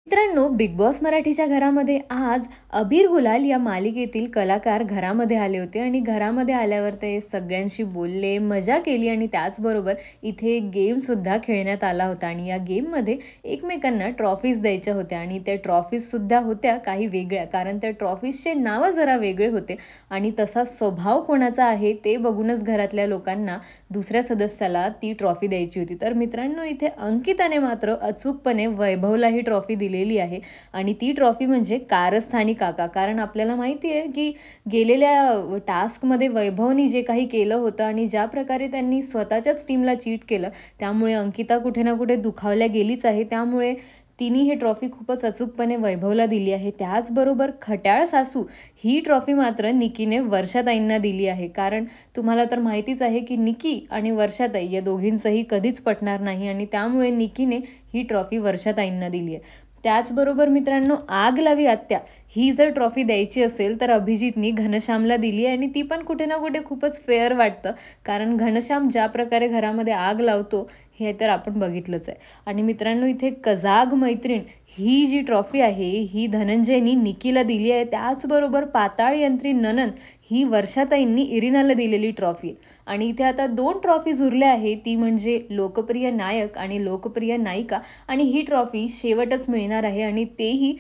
मित्रांनो, big boss मराठीच्या घरामध्ये आज अबीर गुलाल या मालिकेतील कलाकार घरामध्ये आले होते आणि घरामध्ये आल्यावर ते सगळ्यांशी बोलले, मजा केली आणि त्याचबरोबर इथे एक गेम सुद्धा खेळण्यात आला होता आणि या गेममध्ये एकमेकांना ट्रॉफीज द्यायच्या होत्या आणि त्या ट्रॉफीज सुद्धा होत्या काही वेगळ्या, कारण त्या ट्रॉफीजचे नावं जरा वेगळे होते आणि तसा स्वभाव कोणाचा आहे ते बघूनच घरातल्या लोकांना दुसऱ्या सदस्याला ती ट्रॉफी द्यायची होती. तर मित्रांनो, इथे अंकिताने मात्र अचूकपणे वैभवला ही ट्रॉफी दिलेली आहे आणि ती ट्रॉफी म्हणजे कारस्थानी काका. कारण आपल्याला माहिती आहे की गेलेल्या टास्कमध्ये वैभवनी जे काही केलं होतं आणि ज्या प्रकारे त्यांनी स्वतःच्याच टीमला चीट केलं, त्यामुळे अंकिता कुठे ना कुठे दुखावल्या गेलीच आहे. त्यामुळे तिने ही ट्रॉफी खूपच अचूकपणे वैभवला दिली आहे. त्याचबरोबर खट्याळ सासू ही ट्रॉफी मात्र निकीने वर्षाताईंना दिली आहे. कारण तुम्हाला तर माहितीच आहे की निकी आणि वर्षाताई या दोघींचंही कधीच पटणार नाही आणि त्यामुळे निकीने ही ट्रॉफी वर्षाताईंना दिली आहे. त्याचबरोबर मित्रांनो, आग लावी आत्या ही जर ट्रॉफी द्यायची असेल तर अभिजितनी घनश्यामला दिली आहे आणि ती पण कुठे ना कुठे खूपच फेअर वाटतं. कारण घनश्याम ज्या प्रकारे घरामध्ये आग लावतो हे तर आपण बघितलंच आहे. आणि मित्रांनो, इथे कजाग मैत्रीण ही जी ट्रॉफी आहे ही धनंजयनी निकीला दिली आहे. त्याचबरोबर पाताळ यंत्री ननन ही वर्षाताईंनी इरिनाला दिलेली ट्रॉफी. आणि इथे आता 2 ट्रॉफीज उरल्या आहे, ती म्हणजे लोकप्रिय नायक आणि लोकप्रिय नायिका. आणि ही ट्रॉफी शेवटच मिळणार आहे आणि तेही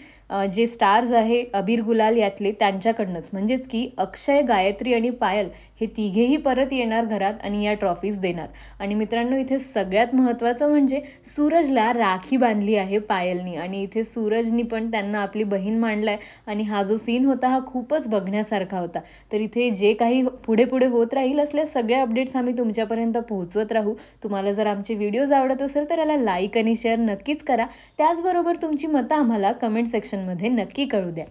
जे स्टार्स आहे अबीर गुलाल यातले त्यांच्याकडनंच, म्हणजेच की अक्षय, गायत्री आणि पायल हे तिघेही परत येणार घरात आणि या ट्रॉफीज देणार. आणि मित्रांनो, इथे सगळ्यात महत्त्वाचं म्हणजे सूरजला राखी बांधली आहे पायलनी आणि इथे सूरजनी पण त्यांना आपली बहीण मांडलाय आणि हा जो सीन होता हा खूपच बघण्यासारखा होता. तर इथे जे काही पुढे पुढे होत राहील असल्या सगळ्या अपडेट्स आम्ही तुमच्यापर्यंत पोहोचवत राहू. तुम्हाला जर आमचे व्हिडिओज आवडत असेल तर याला लाईक आणि शेअर नक्कीच करा. त्याचबरोबर तुमची मतं आम्हाला कमेंट सेक्शनमध्ये नक्की कळू द्या.